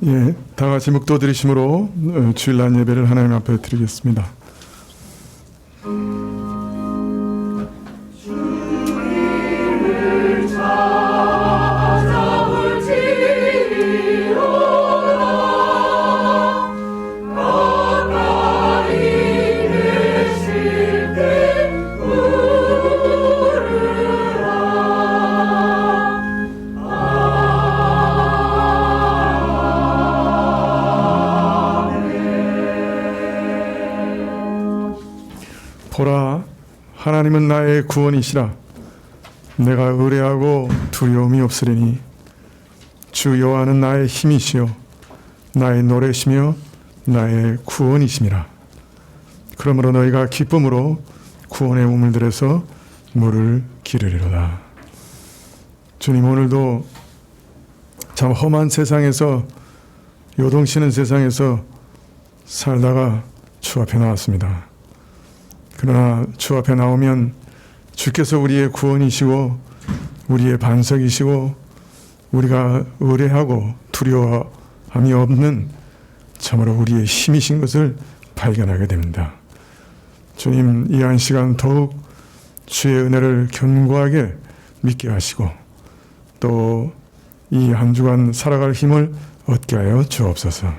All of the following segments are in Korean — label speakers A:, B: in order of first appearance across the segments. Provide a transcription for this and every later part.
A: 예, 다 같이 묵도 드리심으로 주일날 예배를 하나님 앞에 드리겠습니다. 보라, 하나님은 나의 구원이시라. 내가 의뢰하고 두려움이 없으리니 주 여호와는 나의 힘이시요 나의 노래시며 나의 구원이심이라. 그러므로 너희가 기쁨으로 구원의 우물들에서 물을 기르리로다. 주님, 오늘도 참 험한 세상에서, 요동치는 세상에서 살다가 주 앞에 나왔습니다. 그러나 주 앞에 나오면 주께서 우리의 구원이시고 우리의 반석이시고 우리가 의뢰하고 두려워함이 없는 참으로 우리의 힘이신 것을 발견하게 됩니다. 주님, 이 한 시간 더욱 주의 은혜를 견고하게 믿게 하시고 또 이 한 주간 살아갈 힘을 얻게 하여 주옵소서.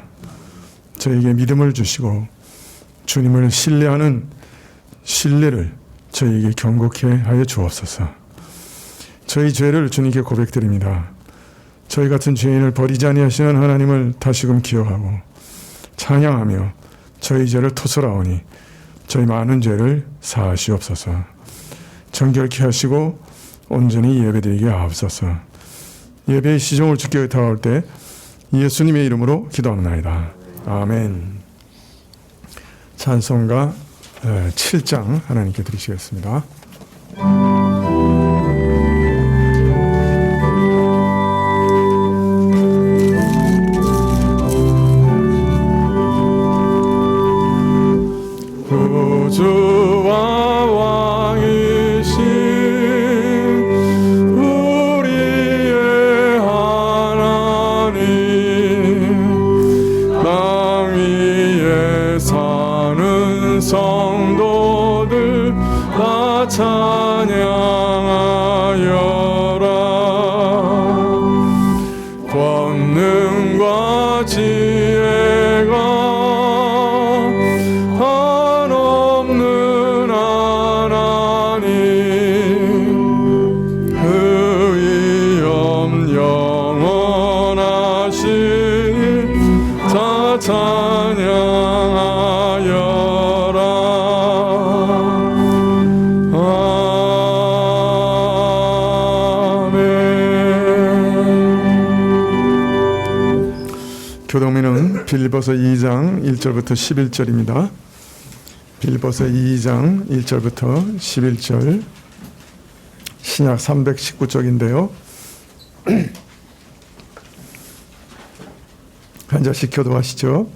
A: 저에게 믿음을 주시고 주님을 신뢰하는 신뢰를 저희에게 경고케 하여 주옵소서. 저희 죄를 주님께 고백드립니다. 저희 같은 죄인을 버리지 아니하시는 하나님을 다시금 기억하고 찬양하며 저희 죄를 토설하오니 저희 많은 죄를 사하시옵소서. 정결케 하시고 온전히 예배드리게 하옵소서. 예배의 시종을 주께 의탁할 때 예수님의 이름으로 기도합나이다. 아멘. 찬송가 7장 하나님께 드리시겠습니다. 구주와 왕이신 우리의 하나님, 땅 위에 사는 성도들 다 찬양하여라. 권능과 지혜가 한없는 하나님, 의엄 영원하신 다 찬양하여라. 교동민은 빌립보서 2장 1절부터 11절입니다. 빌립보서 2장 1절부터 11절, 신약 319쪽인데요. 한 절씩 교도하시죠.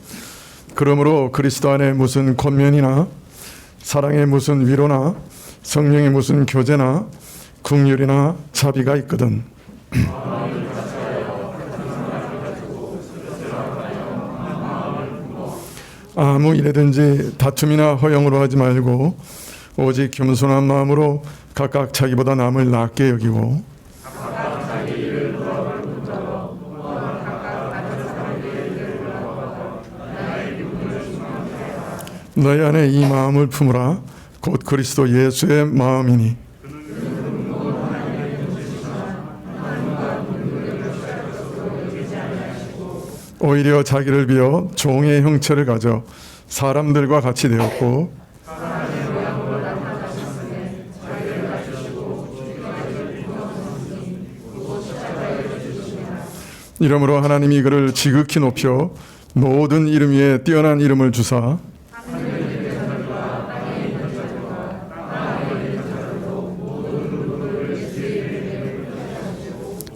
A: 그러므로 그리스도 안에 무슨 권면이나 사랑에 무슨 위로나 성령에 무슨 교제나 긍휼이나 자비가 있거든 아무 일에든지 다툼이나 허영으로 하지 말고 오직 겸손한 마음으로 각각 자기보다 남을 낫게 여기고 너희 안에 이 마음을 품으라. 곧 그리스도 예수의 마음이니 오히려 자기를 비어 종의 형체를 가져 사람들과 같이 되었고 이러므로 하나님이 그를 지극히 높여 모든 이름 위에 뛰어난 이름을 주사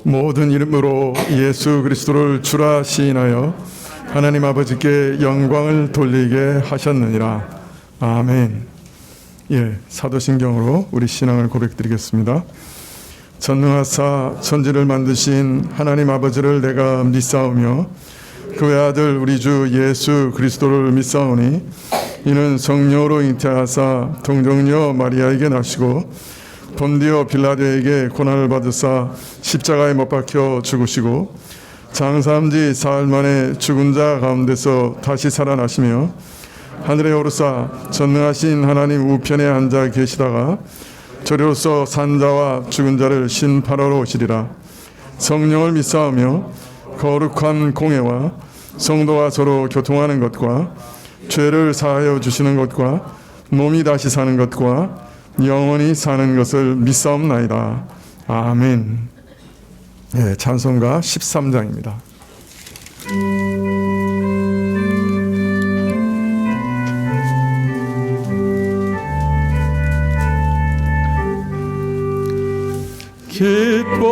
A: 모든 이름으로 예수 그리스도를 주라 시인하여 하나님 아버지께 영광을 돌리게 하셨느니라. 아멘. 예, 사도신경으로 우리 신앙을 고백드리겠습니다. 전능하사 천지를 만드신 하나님 아버지를 내가 믿사오며 그의 아들 우리 주 예수 그리스도를 믿사오니 이는 성령으로 잉태하사 동정녀 마리아에게 나시고 본디오 빌라도에게 고난을 받으사 십자가에 못 박혀 죽으시고 장사한 지 사흘 만에 죽은 자 가운데서 다시 살아나시며 하늘에 오르사 전능하신 하나님 우편에 앉아 계시다가 저리로서 산자와 죽은 자를 심판하러 오시리라. 성령을 믿사오며 거룩한 공회와 성도와 서로 교통하는 것과 죄를 사하여 주시는 것과 몸이 다시 사는 것과 영원히 사는 것을 믿사옵나이다. 아멘. 네, 찬송가 13장입니다.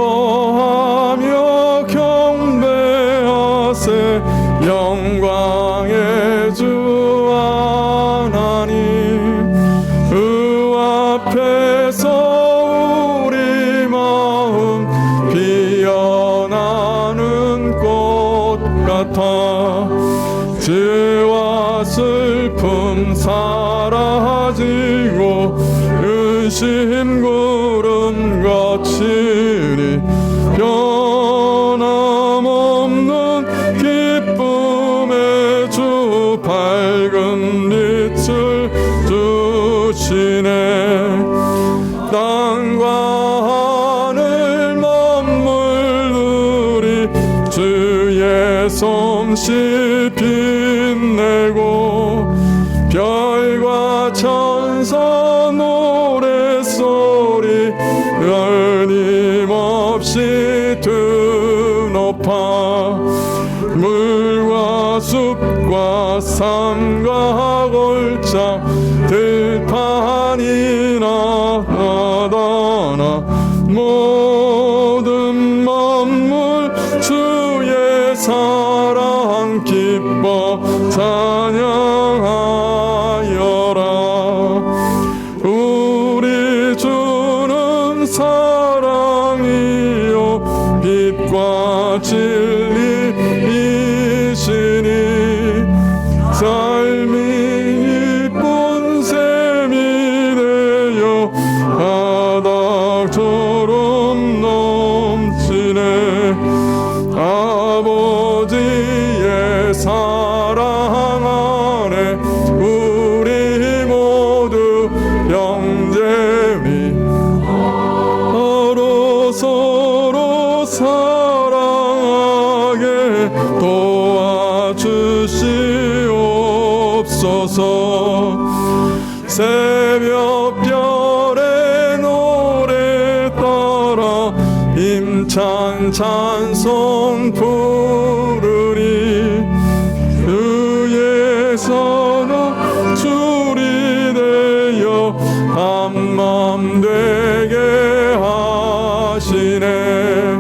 A: 기뻐하며 경배하세 영광의 주 하나님 그 앞에서 우리 마음 피어나는 꽃 같아 죄와 슬픔 사라지고 근심 구름 거치니 변함없는 기쁨의 주 밝은 빛을 주시네. 땅과 하늘 만물들이 주의 솜씨 빛내고 별과 천사 노랫소리 끊임없이 드높아 물과 숲과 산과 골짜 들판이나 바다나 모든 만물 주의 사랑 기뻐 찬양하여라. 우리 주는 사랑이요 빛과 진리이시니 삶이 이쁜 샘이 되어 바닥처럼 넘치네. 아버지의 사랑 안에 우리 모두 형제니 서로 사랑하게 도와주시옵소서. 새벽별의 노래 따라 힘찬 찬송 부르리. 주의 선한 줄이 되어 한맘 되게 하시네.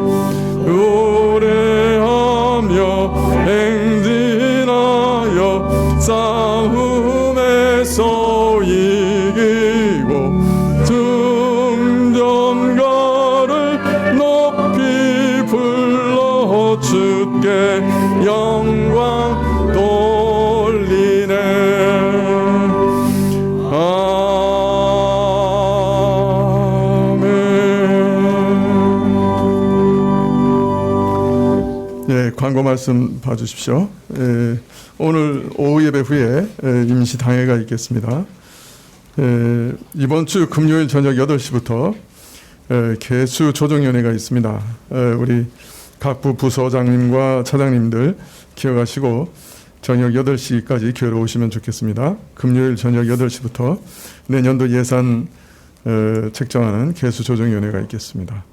A: 노래하며 행진하여 싸움에서 이기고 등전가를 높이 불러 주께 영광 돌리네. 예, 광고 말씀 봐주십시오. 예, 오늘 오후 예배 후에 임시 당회가 있겠습니다. 이번 주 금요일 저녁 8시부터 개수 조정위원회가 있습니다. 우리 각부 부서장님과 차장님들 기억하시고 저녁 8시까지 교회로 오시면 좋겠습니다. 금요일 저녁 8시부터 내년도 예산 책정하는 개수 조정위원회가 있겠습니다.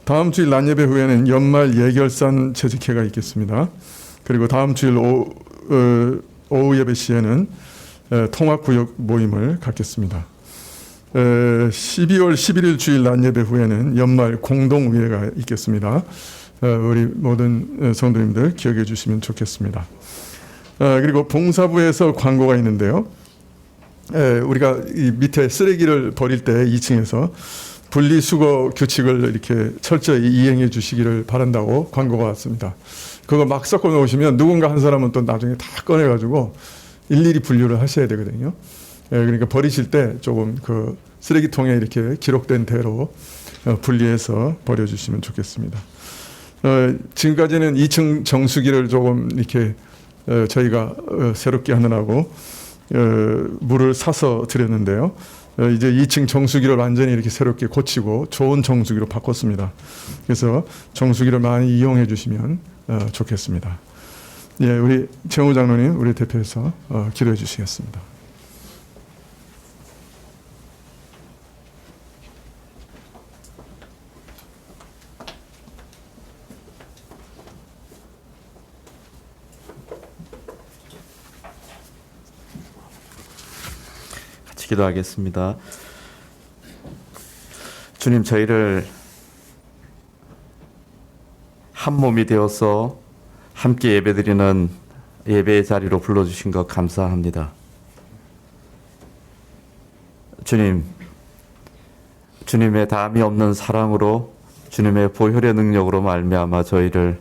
A: 다음 주일 낮예배 후에는 연말 예결산 재직회가 있겠습니다. 그리고 다음 주일 오후 예배 시에는 통합구역 모임을 갖겠습니다. 12월 11일 주일 낮예배 후에는 연말 공동의회가 있겠습니다. 우리 모든 성도님들 기억해 주시면 좋겠습니다. 그리고 봉사부에서 광고가 있는데요. 우리가 이 밑에 쓰레기를 버릴 때 2층에서 분리수거 규칙을 이렇게 철저히 이행해 주시기를 바란다고 광고가 왔습니다. 그거 막 섞어 놓으시면 누군가 한 사람은 또 나중에 다 꺼내가지고 일일이 분류를 하셔야 되거든요. 그러니까 버리실 때 조금 그 쓰레기통에 이렇게 기록된 대로 분리해서 버려주시면 좋겠습니다. 지금까지는 2층 정수기를 조금 이렇게 저희가 새롭게 하느라고 물을 사서 드렸는데요. 이제 2층 정수기를 완전히 이렇게 새롭게 고치고 좋은 정수기로 바꿨습니다. 그래서 정수기를 많이 이용해 주시면 좋겠습니다. 예, 우리 정우 장로님, 우리 대표에서 기도해 주시겠습니다.
B: 같이 기도하겠습니다. 주님, 저희를 한 몸이 되어서 함께 예배드리는 예배의 자리로 불러주신 것 감사합니다. 주님, 주님의 담이 없는 사랑으로, 주님의 보혈의 능력으로 말미암아 저희를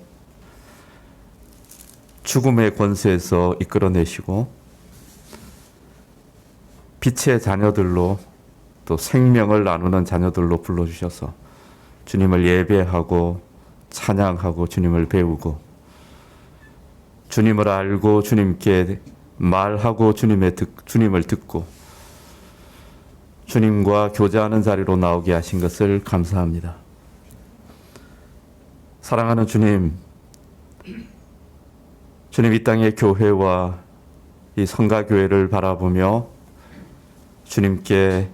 B: 죽음의 권세에서 이끌어내시고 빛의 자녀들로, 또 생명을 나누는 자녀들로 불러주셔서 주님을 예배하고 찬양하고 주님을 배우고 주님을 알고 주님께 말하고 주님을 듣고 주님과 교제하는 자리로 나오게 하신 것을 감사합니다. 사랑하는 주님, 주님, 이 땅의 교회와 이 성가교회를 바라보며 주님께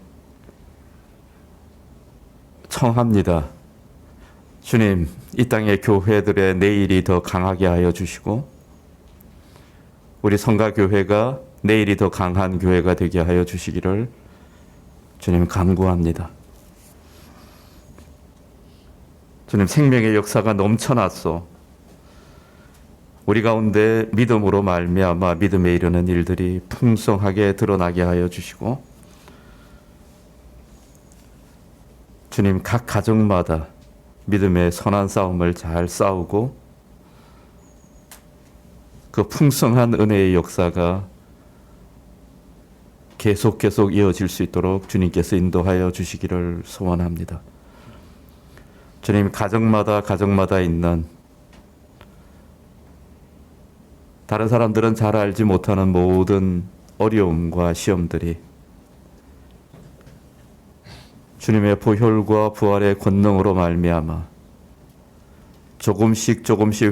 B: 청합니다. 주님, 이 땅의 교회들의 내일이 더 강하게 하여 주시고 우리 성가교회가 내일이 더 강한 교회가 되게 하여 주시기를 주님 간구합니다. 주님, 생명의 역사가 넘쳐났소. 우리 가운데 믿음으로 말미암아 믿음에 이르는 일들이 풍성하게 드러나게 하여 주시고 주님, 각 가정마다 믿음의 선한 싸움을 잘 싸우고 그 풍성한 은혜의 역사가 계속 이어질 수 있도록 주님께서 인도하여 주시기를 소원합니다. 주님, 가정마다 있는 다른 사람들은 잘 알지 못하는 모든 어려움과 시험들이 주님의 보혈과 부활의 권능으로 말미암아 조금씩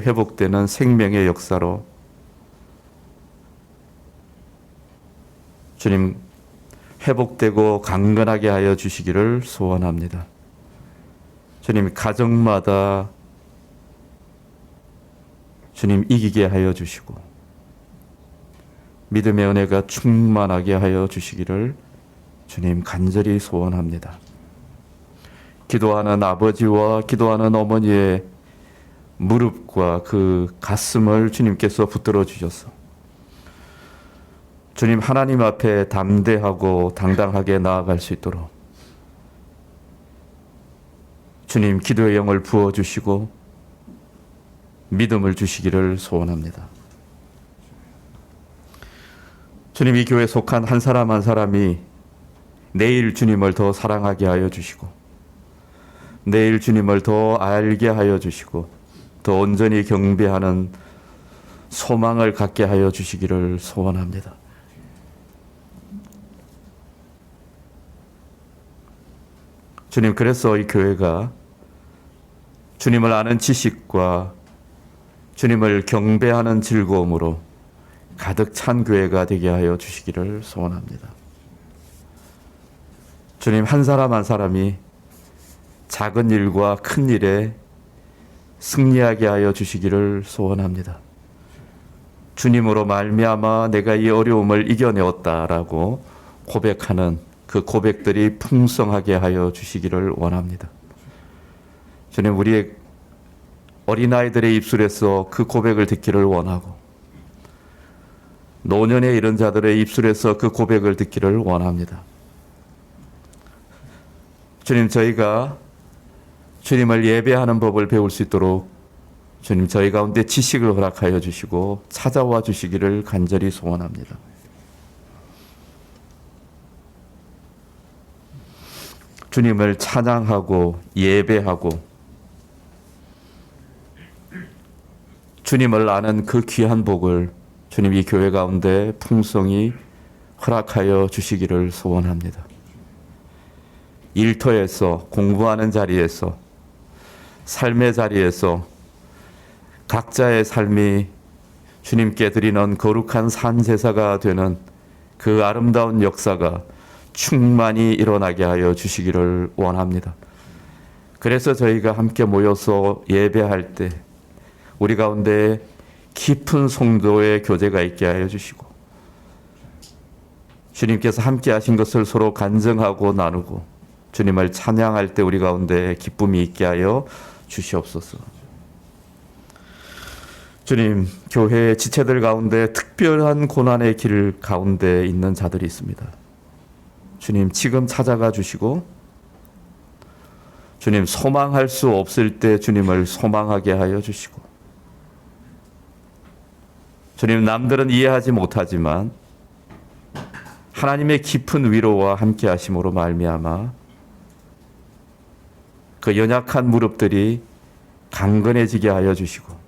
B: 회복되는 생명의 역사로 주님, 회복되고 강건하게 하여 주시기를 소원합니다. 주님, 가정마다 주님 이기게 하여 주시고 믿음의 은혜가 충만하게 하여 주시기를 주님 간절히 소원합니다. 기도하는 아버지와 기도하는 어머니의 무릎과 그 가슴을 주님께서 붙들어 주셔서 주님, 하나님 앞에 담대하고 당당하게 나아갈 수 있도록 주님, 기도의 영을 부어주시고 믿음을 주시기를 소원합니다. 주님, 이 교회에 속한 한 사람 한 사람이 내일 주님을 더 사랑하게 하여 주시고 내일 주님을 더 알게 하여 주시고 더 온전히 경배하는 소망을 갖게 하여 주시기를 소원합니다. 주님, 그래서 이 교회가 주님을 아는 지식과 주님을 경배하는 즐거움으로 가득 찬 교회가 되게 하여 주시기를 소원합니다. 주님, 한 사람 한 사람이 작은 일과 큰 일에 승리하게 하여 주시기를 소원합니다. 주님으로 말미암아 내가 이 어려움을 이겨내었다라고 고백하는 그 고백들이 풍성하게 하여 주시기를 원합니다. 주님, 우리의 어린아이들의 입술에서 그 고백을 듣기를 원하고 노년에 이른 자들의 입술에서 그 고백을 듣기를 원합니다. 주님, 저희가 주님을 예배하는 법을 배울 수 있도록 주님 저희 가운데 지식을 허락하여 주시고 찾아와 주시기를 간절히 소원합니다. 주님을 찬양하고 예배하고 주님을 아는 그 귀한 복을 주님 이 교회 가운데 풍성히 허락하여 주시기를 소원합니다. 일터에서, 공부하는 자리에서, 삶의 자리에서 각자의 삶이 주님께 드리는 거룩한 산제사가 되는 그 아름다운 역사가 충만히 일어나게 하여 주시기를 원합니다. 그래서 저희가 함께 모여서 예배할 때 우리 가운데 깊은 성도의 교제가 있게 하여 주시고 주님께서 함께 하신 것을 서로 간증하고 나누고 주님을 찬양할 때 우리 가운데 기쁨이 있게 하여 주시옵소서. 주님, 교회의 지체들 가운데 특별한 고난의 길 가운데 있는 자들이 있습니다. 주님, 지금 찾아가 주시고 주님, 소망할 수 없을 때 주님을 소망하게 하여 주시고 주님, 남들은 이해하지 못하지만 하나님의 깊은 위로와 함께 하심으로 말미암아 그 연약한 무릎들이 강건해지게 하여 주시고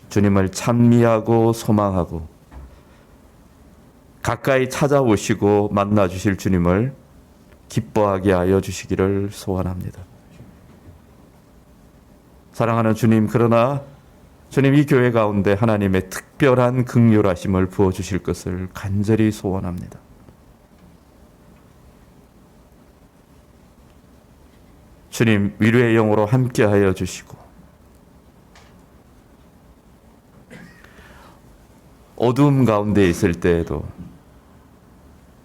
B: 주님을 찬미하고 소망하고 가까이 찾아오시고 만나 주실 주님을 기뻐하게 하여 주시기를 소원합니다. 사랑하는 주님, 그러나 주님 이 교회 가운데 하나님의 특별한 긍휼하심을 부어 주실 것을 간절히 소원합니다. 주님, 위로의 영으로 함께 하여 주시고 어두움 가운데 있을 때에도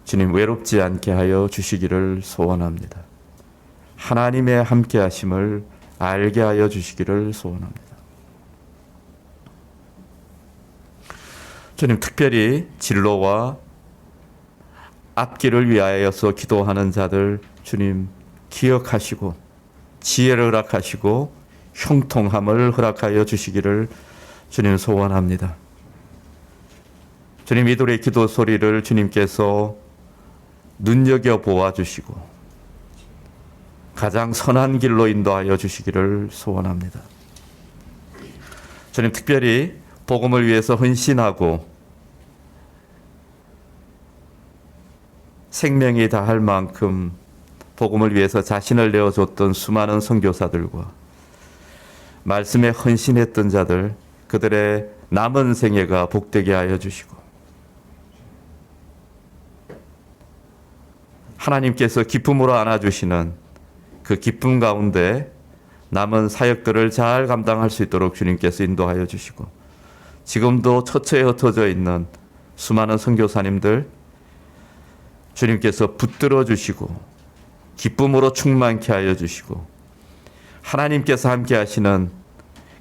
B: 주님 외롭지 않게 하여 주시기를 소원합니다. 하나님의 함께 하심을 알게 하여 주시기를 소원합니다. 주님, 특별히 진로와 앞길을 위하여서 기도하는 자들 주님 기억하시고 지혜를 허락하시고 형통함을 허락하여 주시기를 주님 소원합니다. 주님, 이들의 기도 소리를 주님께서 눈여겨 보아주시고 가장 선한 길로 인도하여 주시기를 소원합니다. 주님, 특별히 복음을 위해서 헌신하고 생명이 다할 만큼 복음을 위해서 자신을 내어줬던 수많은 선교사들과 말씀에 헌신했던 자들, 그들의 남은 생애가 복되게 하여 주시고 하나님께서 기쁨으로 안아주시는 그 기쁨 가운데 남은 사역들을 잘 감당할 수 있도록 주님께서 인도하여 주시고 지금도 처처에 흩어져 있는 수많은 선교사님들 주님께서 붙들어 주시고 기쁨으로 충만케 하여 주시고 하나님께서 함께 하시는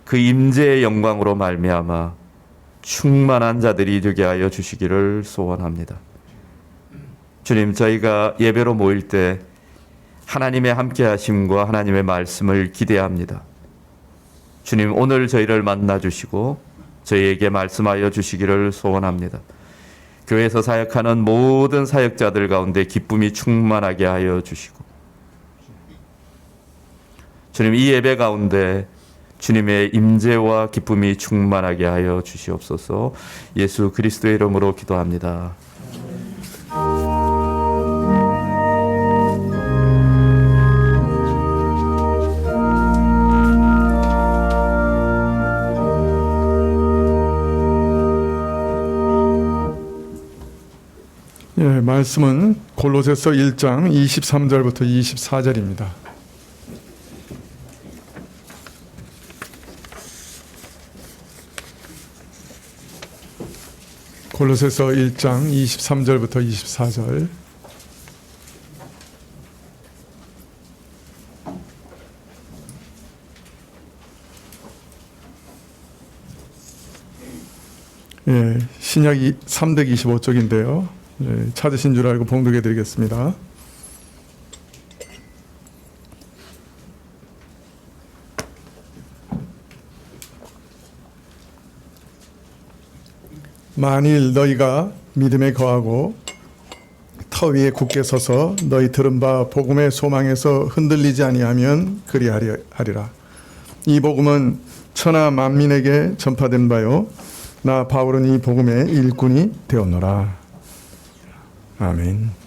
B: 그 임재의 영광으로 말미암아 충만한 자들이 되게 하여 주시기를 소원합니다. 주님, 저희가 예배로 모일 때 하나님의 함께 하심과 하나님의 말씀을 기대합니다. 주님, 오늘 저희를 만나 주시고 저희에게 말씀하여 주시기를 소원합니다. 교회에서 사역하는 모든 사역자들 가운데 기쁨이 충만하게 하여 주시고 주님, 이 예배 가운데 주님의 임재와 기쁨이 충만하게 하여 주시옵소서. 예수 그리스도의 이름으로 기도합니다.
A: 예, 말씀은 골로새서 1장 23절부터 24절입니다. 골로새서 1장 23절부터 24절. 예, 신약이 325쪽인데요. 예, 찾으신 줄 알고 봉독해 드리겠습니다. 만일 너희가 믿음에 거하고 터 위에 굳게 서서 너희 들은 바 복음의 소망에서 흔들리지 아니하면 그리하리라. 이 복음은 천하 만민에게 전파된 바요 나 바울은 이 복음의 일꾼이 되었노라. 아멘.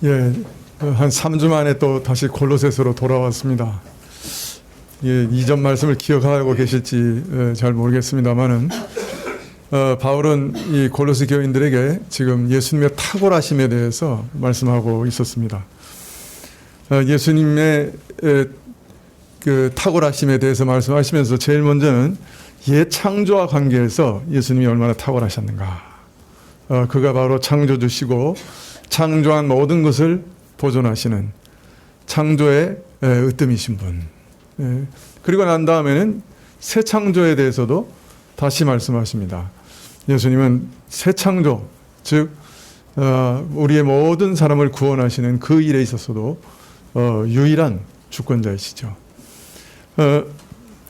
A: 예, 한 3주 만에 또 다시 골로새서로 돌아왔습니다. 예, 이전 말씀을 기억하고 계실지 잘 모르겠습니다만은 바울은 이 골로새 교인들에게 지금 예수님의 탁월하심에 대해서 말씀하고 있었습니다. 예수님의 그 탁월하심에 대해서 말씀하시면서 제일 먼저는 옛 창조와 관계에서 예수님이 얼마나 탁월하셨는가. 그가 바로 창조주시고 창조한 모든 것을 보존하시는 창조의 으뜸이신 분. 그리고 난 다음에는 새 창조에 대해서도 다시 말씀하십니다. 예수님은 새 창조, 즉 우리의 모든 사람을 구원하시는 그 일에 있어서도 유일한 주권자이시죠.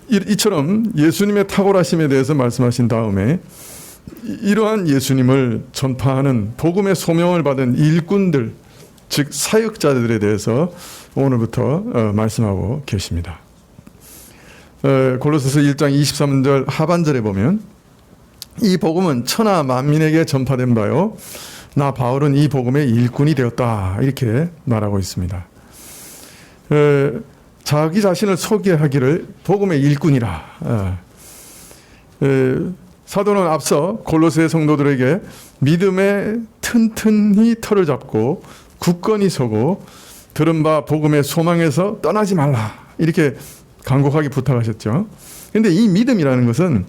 A: 이처럼 예수님의 탁월하심에 대해서 말씀하신 다음에 이러한 예수님을 전파하는 복음의 소명을 받은 일꾼들, 즉 사역자들에 대해서 오늘부터 말씀하고 계십니다. 골로새서 1장 23절 하반절에 보면 이 복음은 천하 만민에게 전파된 바요 나 바울은 이 복음의 일꾼이 되었다 이렇게 말하고 있습니다. 자기 자신을 소개하기를 복음의 일꾼이라. 사도는 앞서 골로새 성도들에게 믿음에 튼튼히 털을 잡고 굳건히 서고 들은 바 복음의 소망에서 떠나지 말라 이렇게 간곡하게 부탁하셨죠. 그런데 이 믿음이라는 것은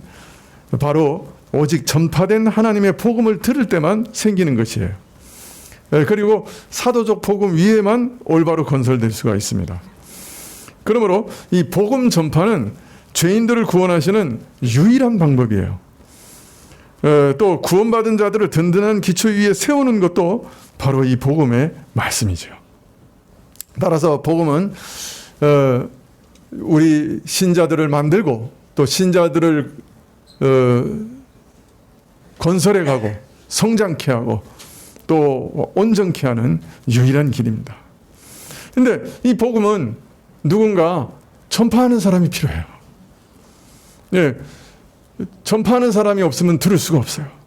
A: 바로 오직 전파된 하나님의 복음을 들을 때만 생기는 것이에요. 그리고 사도적 복음 위에만 올바로 건설될 수가 있습니다. 그러므로 이 복음 전파는 죄인들을 구원하시는 유일한 방법이에요. 또 구원받은 자들을 든든한 기초 위에 세우는 것도 바로 이 복음의 말씀이죠. 따라서 복음은 우리 신자들을 만들고 또 신자들을 건설해 가고 성장케 하고 또 온전케 하는 유일한 길입니다. 그런데 이 복음은 누군가 전파하는 사람이 필요해요. 예, 전파하는 사람이 없으면 들을 수가 없어요.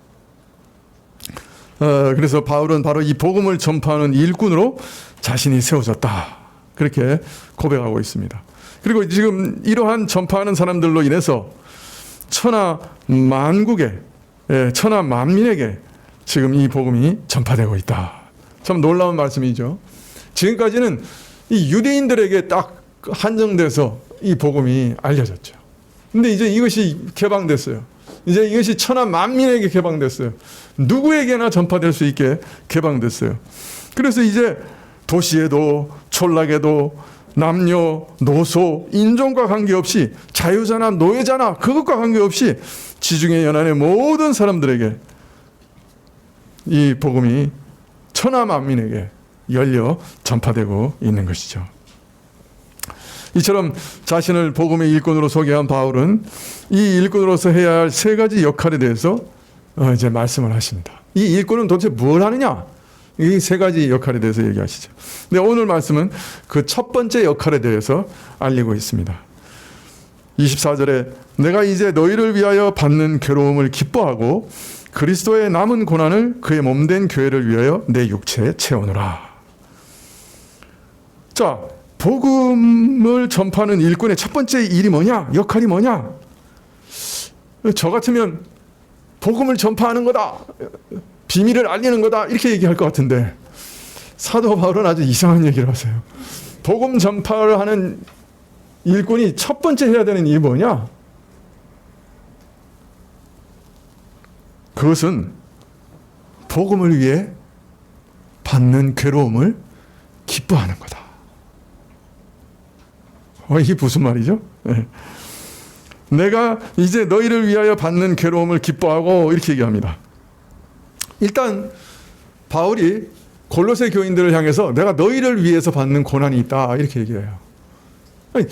A: 그래서 바울은 바로 이 복음을 전파하는 일꾼으로 자신이 세워졌다. 그렇게 고백하고 있습니다. 그리고 지금 이러한 전파하는 사람들로 인해서 천하 만국에, 천하 만민에게 지금 이 복음이 전파되고 있다. 참 놀라운 말씀이죠. 지금까지는 이 유대인들에게 딱 한정돼서 이 복음이 알려졌죠. 근데 이제 이것이 개방됐어요. 이제 이것이 천하 만민에게 개방됐어요. 누구에게나 전파될 수 있게 개방됐어요. 그래서 이제 도시에도 촌락에도 남녀, 노소, 인종과 관계없이 자유자나 노예자나 그것과 관계없이 지중해 연안의 모든 사람들에게 이 복음이 천하 만민에게 열려 전파되고 있는 것이죠. 이처럼 자신을 복음의 일꾼으로 소개한 바울은 이 일꾼으로서 해야 할 세 가지 역할에 대해서 이제 말씀을 하십니다. 이 일꾼은 도대체 뭘 하느냐? 이 세 가지 역할에 대해서 얘기하시죠. 근데 오늘 말씀은 그 첫 번째 역할에 대해서 알리고 있습니다. 24절에 내가 이제 너희를 위하여 받는 괴로움을 기뻐하고 그리스도의 남은 고난을 그의 몸된 교회를 위하여 내 육체에 채우노라. 자, 복음을 전파하는 일꾼의 첫 번째 일이 뭐냐? 역할이 뭐냐? 저 같으면 복음을 전파하는 거다. 비밀을 알리는 거다. 이렇게 얘기할 것 같은데 사도 바울은 아주 이상한 얘기를 하세요. 복음 전파를 하는 일꾼이 첫 번째 해야 되는 일이 뭐냐? 그것은 복음을 위해 받는 괴로움을 기뻐하는 거다. 이게 무슨 말이죠? 내가 이제 너희를 위하여 받는 괴로움을 기뻐하고 이렇게 얘기합니다. 일단 바울이 골로새 교인들을 향해서 내가 너희를 위해서 받는 고난이 있다 이렇게 얘기해요. 아니,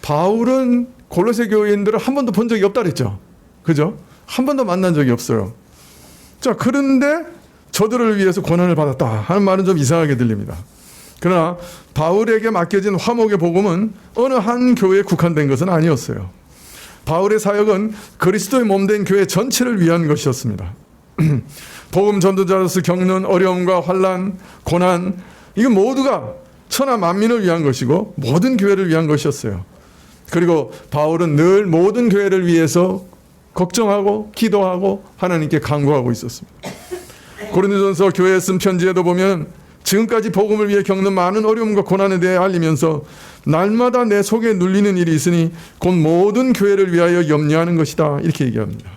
A: 바울은 골로새 교인들을 한 번도 본 적이 없다 그랬죠. 그죠? 한 번도 만난 적이 없어요. 자, 그런데 저들을 위해서 고난을 받았다 하는 말은 좀 이상하게 들립니다. 그러나 바울에게 맡겨진 화목의 복음은 어느 한 교회에 국한된 것은 아니었어요. 바울의 사역은 그리스도의 몸된 교회 전체를 위한 것이었습니다. 복음 전도자로서 겪는 어려움과 환난, 고난 이건 모두가 천하 만민을 위한 것이고 모든 교회를 위한 것이었어요. 그리고 바울은 늘 모든 교회를 위해서 걱정하고 기도하고 하나님께 간구하고 있었습니다. 고린도전서 교회에 쓴 편지에도 보면 지금까지 복음을 위해 겪는 많은 어려움과 고난에 대해 알리면서 날마다 내 속에 눌리는 일이 있으니 곧 모든 교회를 위하여 염려하는 것이다 이렇게 얘기합니다.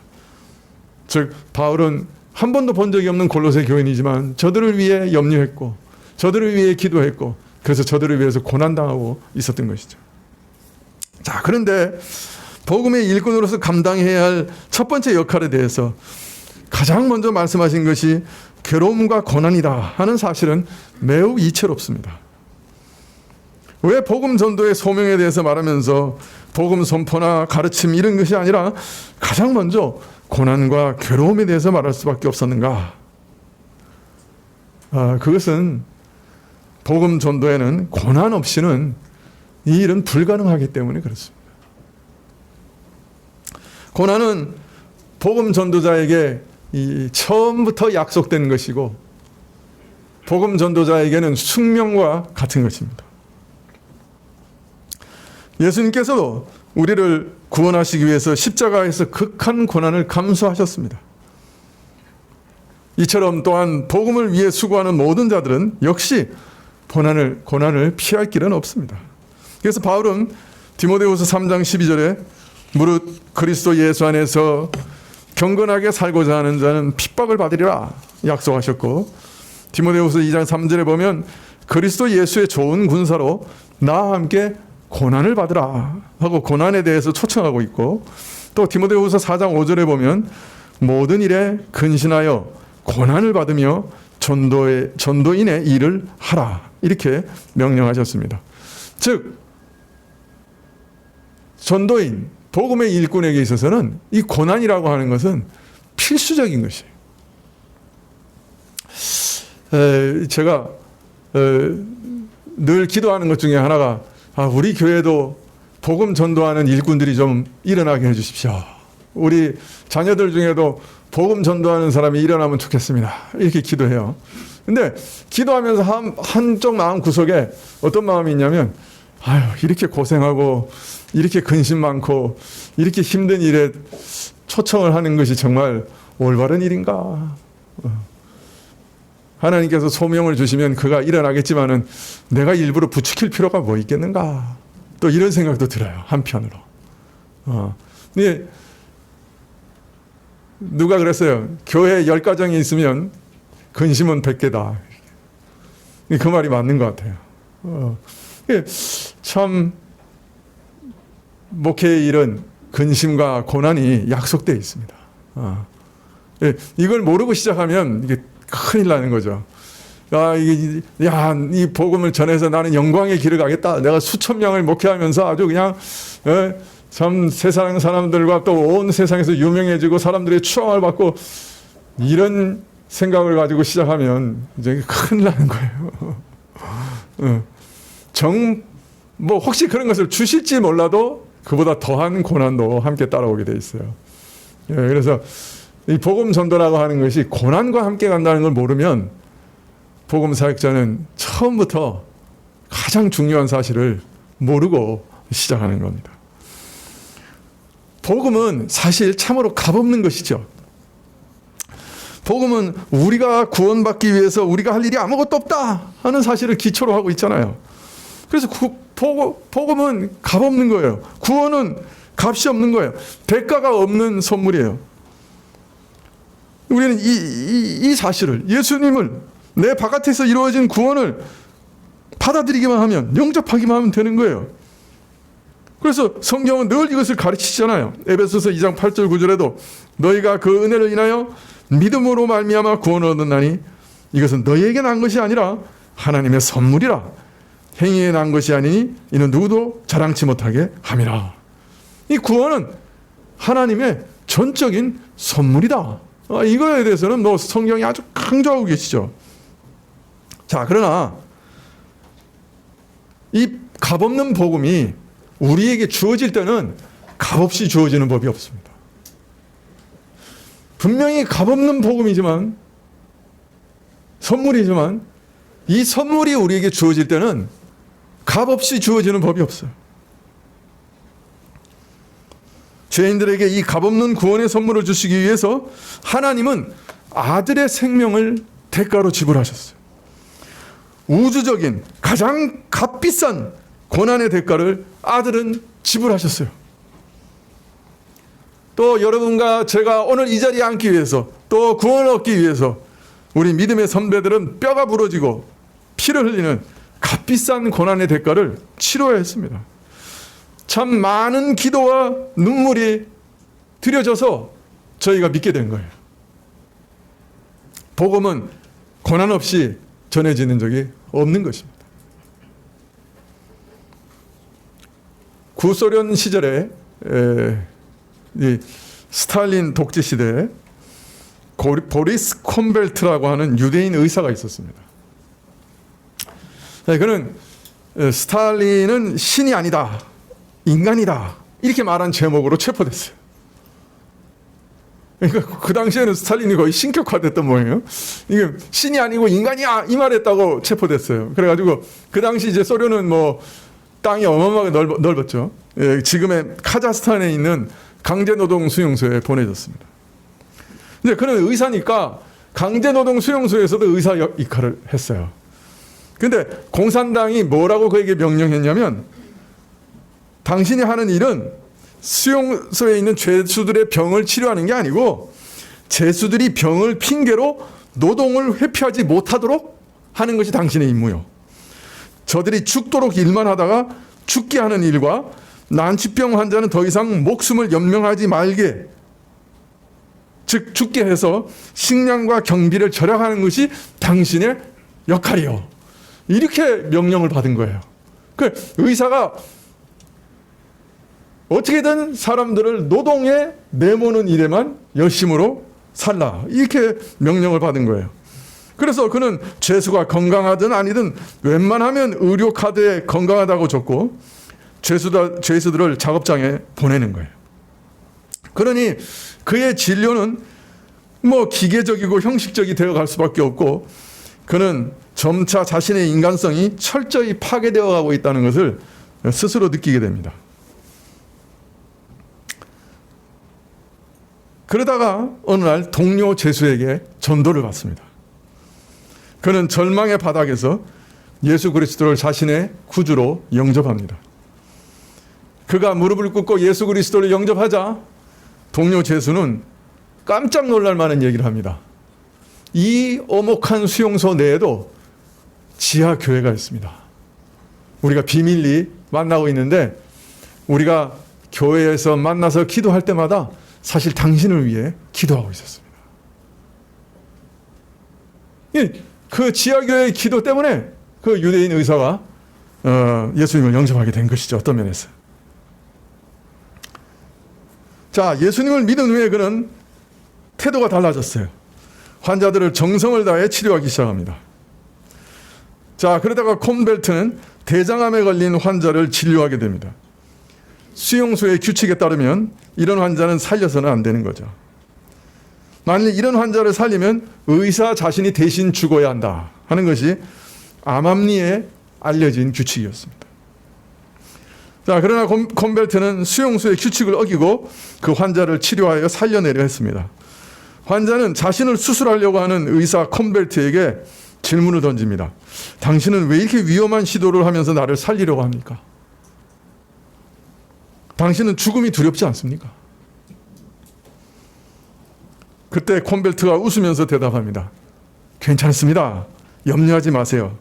A: 즉 바울은 한 번도 본 적이 없는 골로새 교인이지만 저들을 위해 염려했고 저들을 위해 기도했고 그래서 저들을 위해서 고난당하고 있었던 것이죠. 자, 그런데 복음의 일꾼으로서 감당해야 할 첫 번째 역할에 대해서 가장 먼저 말씀하신 것이 괴로움과 고난이다 하는 사실은 매우 이채롭습니다. 왜 복음 전도의 소명에 대해서 말하면서 복음 선포나 가르침 이런 것이 아니라 가장 먼저 고난과 괴로움에 대해서 말할 수밖에 없었는가? 그것은 복음 전도에는 고난 없이는 이 일은 불가능하기 때문에 그렇습니다. 고난은 복음 전도자에게 처음부터 약속된 것이고 복음 전도자에게는 숙명과 같은 것입니다. 예수님께서도 우리를 구원하시기 위해서 십자가에서 극한 고난을 감수하셨습니다. 이처럼 또한 복음을 위해 수고하는 모든 자들은 역시 고난을 피할 길은 없습니다. 그래서 바울은 디모데후서 3장 12절에 무릇 그리스도 예수 안에서 경건하게 살고자 하는 자는 핍박을 받으리라 약속하셨고, 디모데후서 2장 3절에 보면 그리스도 예수의 좋은 군사로 나와 함께 고난을 받으라 하고 고난에 대해서 초청하고 있고, 또 디모데후서 4장 5절에 보면 모든 일에 근신하여 고난을 받으며 전도인의 일을 하라 이렇게 명령하셨습니다. 즉 전도인, 복음의 일꾼에게 있어서는 이 고난이라고 하는 것은 필수적인 것이에요. 제가 늘 기도하는 것 중에 하나가 우리 교회도 복음 전도하는 일꾼들이 좀 일어나게 해주십시오. 우리 자녀들 중에도 복음 전도하는 사람이 일어나면 좋겠습니다. 이렇게 기도해요. 근데 기도하면서 한쪽 마음 구석에 어떤 마음이 있냐면 이렇게 고생하고 이렇게 근심 많고 이렇게 힘든 일에 초청을 하는 것이 정말 올바른 일인가? 하나님께서 소명을 주시면 그가 일어나겠지만은 내가 일부러 부추길 필요가 뭐 있겠는가? 또 이런 생각도 들어요. 한편으로. 근데 누가 그랬어요. 교회 10가정이 있으면 근심은 100개다. 그 말이 맞는 것 같아요. 참 목회의 일은 근심과 고난이 약속되어 있습니다. 이걸 모르고 시작하면 이게 큰일 나는 거죠. 이 복음을 전해서 나는 영광의 길을 가겠다. 내가 수천 명을 목회하면서 아주 그냥 참 세상 사람들과 또 온 세상에서 유명해지고 사람들의 추앙을 받고 이런 생각을 가지고 시작하면 이제 큰일 나는 거예요. 혹시 그런 것을 주실지 몰라도 그보다 더한 고난도 함께 따라오게 돼 있어요. 그래서 이 복음 전도라고 하는 것이 고난과 함께 간다는 걸 모르면 복음 사역자는 처음부터 가장 중요한 사실을 모르고 시작하는 겁니다. 복음은 사실 참으로 값없는 것이죠. 복음은 우리가 구원받기 위해서 우리가 할 일이 아무것도 없다 하는 사실을 기초로 하고 있잖아요. 그래서 복음은 값없는 거예요. 구원은 값이 없는 거예요. 대가가 없는 선물이에요. 우리는 이 사실을, 예수님을 내 바깥에서 이루어진 구원을 받아들이기만 하면, 영접하기만 하면 되는 거예요. 그래서 성경은 늘 이것을 가르치잖아요. 에베소서 2장 8절 9절에도 너희가 그 은혜를 인하여 믿음으로 말미암아 구원을 얻었나니 이것은 너희에게 난 것이 아니라 하나님의 선물이라. 행위에 난 것이 아니니 이는 누구도 자랑치 못하게 함이라. 이 구원은 하나님의 전적인 선물이다. 이거에 대해서는 성경이 아주 강조하고 계시죠. 자, 그러나 이 값없는 복음이 우리에게 주어질 때는 값없이 주어지는 법이 없습니다. 분명히 값없는 복음이지만, 선물이지만, 이 선물이 우리에게 주어질 때는 값없이 주어지는 법이 없어요. 죄인들에게 이 값없는 구원의 선물을 주시기 위해서 하나님은 아들의 생명을 대가로 지불하셨어요. 우주적인 가장 값비싼 고난의 대가를 아들은 지불하셨어요. 또 여러분과 제가 오늘 이 자리에 앉기 위해서, 또 구원을 얻기 위해서 우리 믿음의 선배들은 뼈가 부러지고 피를 흘리는 값비싼 고난의 대가를 치러야 했습니다. 참 많은 기도와 눈물이 들여져서 저희가 믿게 된 거예요. 복음은 고난 없이 전해지는 적이 없는 것입니다. 구소련 시절에 이 스탈린 독재 시대에 보리스 콤벨트라고 하는 유대인 의사가 있었습니다. 그는 스탈린은 신이 아니다, 인간이다 이렇게 말한 제목으로 체포됐어요. 그러니까 그 당시에는 스탈린이 거의 신격화됐던 모양이에요. 이게 신이 아니고 인간이야 이 말했다고 체포됐어요. 그래가지고 그 당시 이제 소련은 뭐 땅이 어마어마하게 넓었죠. 예, 지금의 카자흐스탄에 있는 강제노동 수용소에 보내졌습니다. 근데 그는 의사니까 강제노동 수용소에서도 의사 역할을 했어요. 근데 공산당이 뭐라고 그에게 명령했냐면, 당신이 하는 일은 수용소에 있는 죄수들의 병을 치료하는 게 아니고 죄수들이 병을 핑계로 노동을 회피하지 못하도록 하는 것이 당신의 임무요. 저들이 죽도록 일만 하다가 죽게 하는 일과 난치병 환자는 더 이상 목숨을 연명하지 말게, 즉 죽게 해서 식량과 경비를 절약하는 것이 당신의 역할이요. 이렇게 명령을 받은 거예요. 그 의사가 어떻게든 사람들을 노동에 내모는 일에만 열심으로 살라 이렇게 명령을 받은 거예요. 그래서 그는 죄수가 건강하든 아니든 웬만하면 의료카드에 건강하다고 적고 죄수들을 작업장에 보내는 거예요. 그러니 그의 진료는 뭐 기계적이고 형식적이 되어갈 수밖에 없고, 그는 점차 자신의 인간성이 철저히 파괴되어 가고 있다는 것을 스스로 느끼게 됩니다. 그러다가 어느 날 동료 죄수에게 전도를 받습니다. 그는 절망의 바닥에서 예수 그리스도를 자신의 구주로 영접합니다. 그가 무릎을 꿇고 예수 그리스도를 영접하자 동료 죄수는 깜짝 놀랄 만한 얘기를 합니다. 이 오목한 수용소 내에도 지하 교회가 있습니다. 우리가 비밀리 만나고 있는데 우리가 교회에서 만나서 기도할 때마다 사실 당신을 위해 기도하고 있었습니다. 그 지하교회의 기도 때문에 그 유대인 의사가 예수님을 영접하게 된 것이죠. 어떤 면에서. 자, 예수님을 믿은 후에 그는 태도가 달라졌어요. 환자들을 정성을 다해 치료하기 시작합니다. 자, 그러다가 콤벨트는 대장암에 걸린 환자를 진료하게 됩니다. 수용소의 규칙에 따르면 이런 환자는 살려서는 안 되는 거죠. 만일 이런 환자를 살리면 의사 자신이 대신 죽어야 한다 하는 것이 암암리에 알려진 규칙이었습니다. 자, 그러나 콤벨트는 수용소의 규칙을 어기고 그 환자를 치료하여 살려내려 했습니다. 환자는 자신을 수술하려고 하는 의사 콤벨트에게 질문을 던집니다. 당신은 왜 이렇게 위험한 시도를 하면서 나를 살리려고 합니까? 당신은 죽음이 두렵지 않습니까? 그때 콤벨트가 웃으면서 대답합니다. 괜찮습니다. 염려하지 마세요.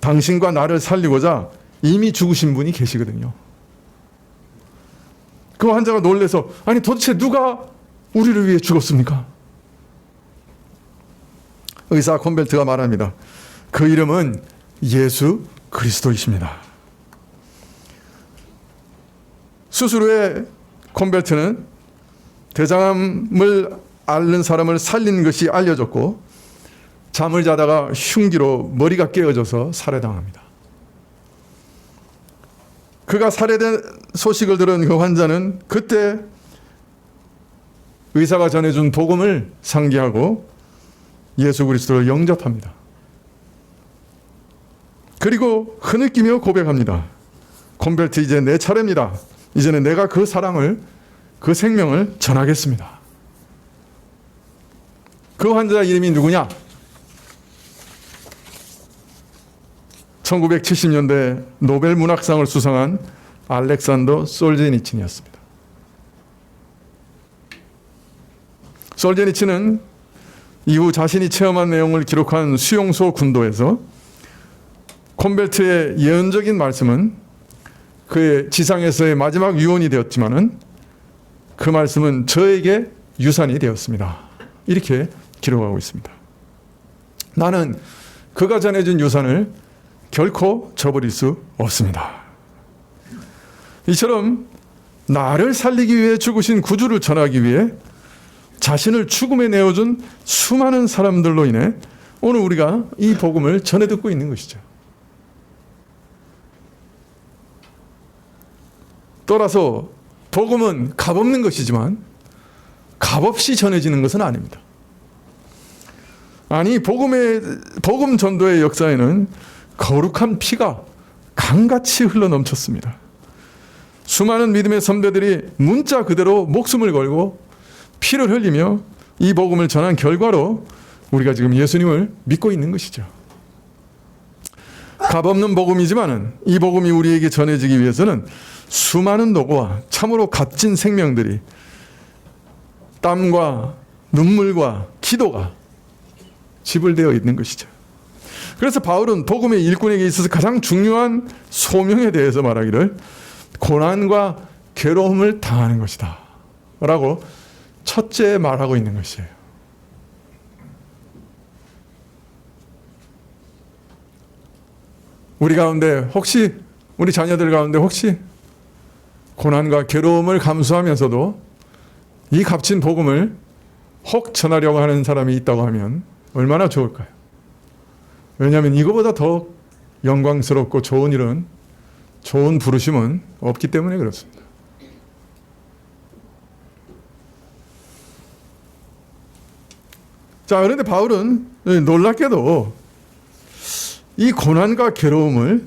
A: 당신과 나를 살리고자 이미 죽으신 분이 계시거든요. 그 환자가 놀라서 아니 도대체 누가 우리를 위해 죽었습니까? 의사 콤벨트가 말합니다. 그 이름은 예수 그리스도이십니다. 수술 후에 콤벨트는 대장암을 앓는 사람을 살린 것이 알려졌고 잠을 자다가 흉기로 머리가 깨어져서 살해당합니다. 그가 살해된 소식을 들은 그 환자는 그때 의사가 전해준 복음을 상기하고 예수 그리스도를 영접합니다. 그리고 흐느끼며 고백합니다. 콤벨트, 이제 내 차례입니다. 이제는 내가 그 사랑을, 그 생명을 전하겠습니다. 그 환자 이름이 누구냐? 1970년대 노벨 문학상을 수상한 알렉산더 솔제니친이었습니다. 솔제니친은 이후 자신이 체험한 내용을 기록한 수용소 군도에서 콤벨트의 예언적인 말씀은 그의 지상에서의 마지막 유언이 되었지만은 그 말씀은 저에게 유산이 되었습니다. 이렇게 기록하고 있습니다. 나는 그가 전해준 유산을 결코 저버릴 수 없습니다. 이처럼 나를 살리기 위해 죽으신 구주를 전하기 위해 자신을 죽음에 내어준 수많은 사람들로 인해 오늘 우리가 이 복음을 전해 듣고 있는 것이죠. 따라서 복음은 값없는 것이지만 값없이 전해지는 것은 아닙니다. 아니, 복음 전도의 역사에는 거룩한 피가 강같이 흘러넘쳤습니다. 수많은 믿음의 선배들이 문자 그대로 목숨을 걸고 피를 흘리며 이 복음을 전한 결과로 우리가 지금 예수님을 믿고 있는 것이죠. 값없는 복음이지만은 이 복음이 우리에게 전해지기 위해서는 수많은 노고와 참으로 값진 생명들이 땀과 눈물과 기도가 지불되어 있는 것이죠. 그래서 바울은 복음의 일꾼에게 있어서 가장 중요한 소명에 대해서 말하기를 고난과 괴로움을 당하는 것이다 라고 첫째 말하고 있는 것이에요. 우리 가운데 혹시, 우리 자녀들 가운데 혹시 고난과 괴로움을 감수하면서도 이 값진 복음을 혹 전하려고 하는 사람이 있다고 하면 얼마나 좋을까요? 왜냐하면 이거보다 더 영광스럽고 좋은 일은, 좋은 부르심은 없기 때문에 그렇습니다. 자, 그런데 바울은 놀랍게도 이 고난과 괴로움을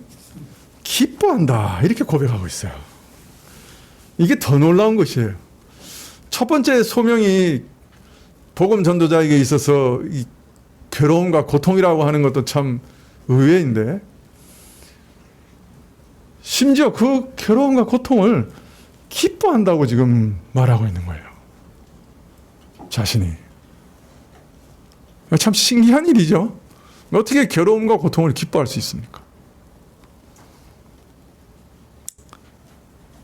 A: 기뻐한다 이렇게 고백하고 있어요. 이게 더 놀라운 것이에요. 첫 번째 소명이 복음 전도자에게 있어서 이 괴로움과 고통이라고 하는 것도 참 의외인데, 심지어 그 괴로움과 고통을 기뻐한다고 지금 말하고 있는 거예요. 자신이. 참 신기한 일이죠. 어떻게 괴로움과 고통을 기뻐할 수 있습니까?